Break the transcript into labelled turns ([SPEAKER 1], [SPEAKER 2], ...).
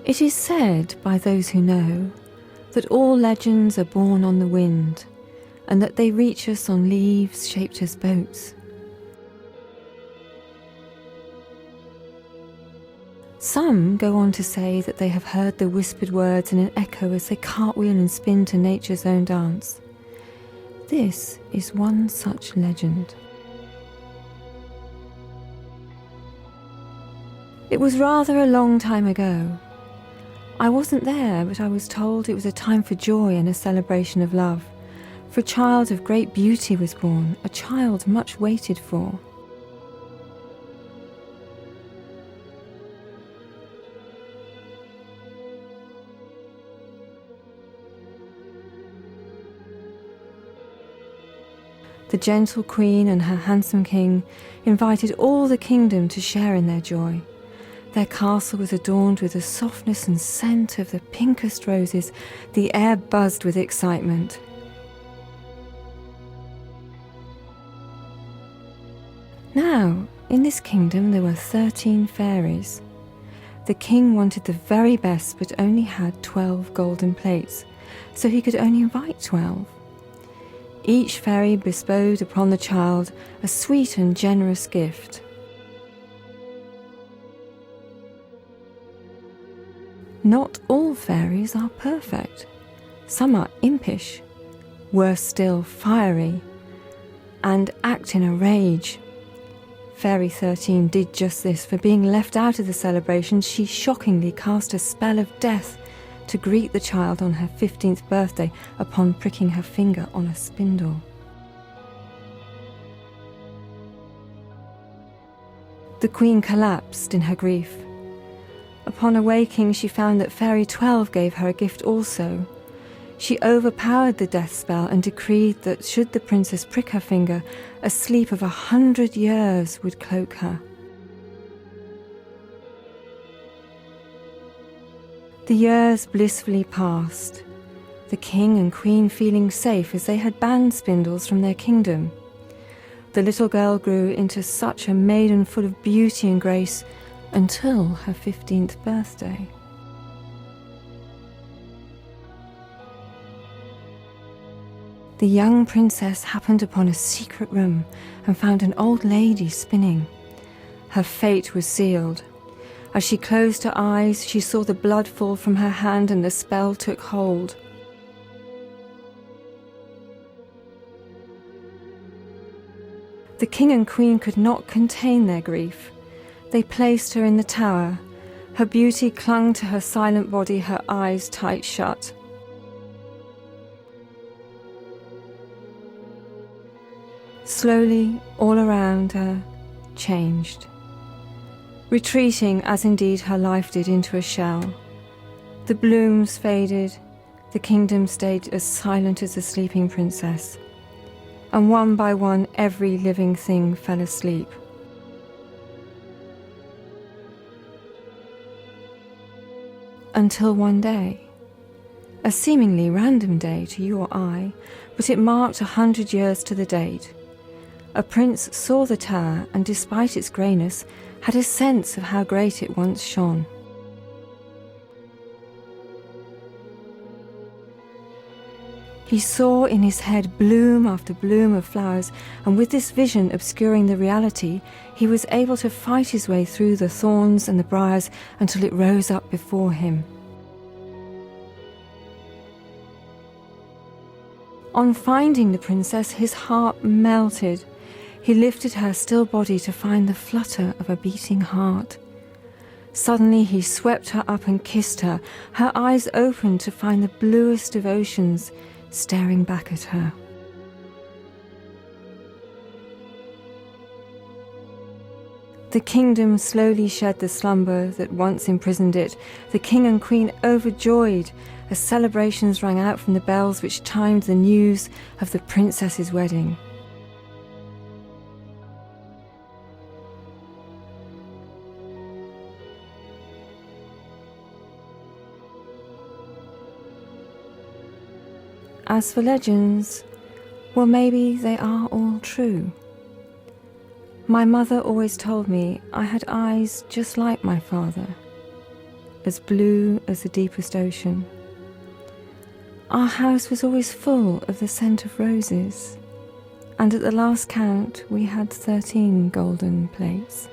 [SPEAKER 1] It is said by those who know that all legends are born on the wind, and that they reach us on leaves shaped as boats. Some go on to say that they have heard the whispered words in an echo as they cartwheel and spin to nature's own dance. This is one such legend. It was rather a long time ago. I wasn't there, but I was told it was a time for joy and a celebration of love, for a child of great beauty was born, a child much waited for. The gentle queen and her handsome king invited all the kingdom to share in their joy. Their castle was adorned with the softness and scent of the pinkest roses. The air buzzed with excitement. Now, in this kingdom there were 13 fairies. The king wanted the very best, but only had 12 golden plates, so he could only invite 12. Each fairy bestowed upon the child a sweet and generous gift. Not all fairies are perfect. Some are impish, worse still, fiery, and act in a rage. Fairy 13 did just this. For being left out of the celebration, she shockingly cast a spell of death to greet the child on her 15th birthday upon pricking her finger on a spindle. The queen collapsed in her grief. Upon awaking, she found that Fairy 12 gave her a gift also. She overpowered the death spell and decreed that should the princess prick her finger, a sleep of 100 years would cloak her. The years blissfully passed, the king and queen feeling safe as they had banned spindles from their kingdom. The little girl grew into such a maiden full of beauty and grace until her 15th birthday. The young princess happened upon a secret room and found an old lady spinning. Her fate was sealed. As she closed her eyes, she saw the blood fall from her hand and the spell took hold. The king and queen could not contain their grief. They placed her in the tower. Her beauty clung to her silent body, her eyes tight shut. Slowly, all around her changed, retreating as indeed her life did into a shell. The blooms faded, the kingdom stayed as silent as the sleeping princess, and one by one every living thing fell asleep. Until one day, a seemingly random day to you or I, but it marked 100 years to the date. A prince saw the tower and, despite its greyness, had a sense of how great it once shone. He saw in his head bloom after bloom of flowers, and with this vision obscuring the reality, he was able to fight his way through the thorns and the briars until it rose up before him. On finding the princess, his heart melted. He lifted her still body to find the flutter of a beating heart. Suddenly he swept her up and kissed her. Her eyes opened to find the bluest of oceans staring back at her. The kingdom slowly shed the slumber that once imprisoned it. The king and queen overjoyed as celebrations rang out from the bells which chimed the news of the princess's wedding. As for legends, well, maybe they are all true. My mother always told me I had eyes just like my father, as blue as the deepest ocean. Our house was always full of the scent of roses, and at the last count we had 13 golden plates.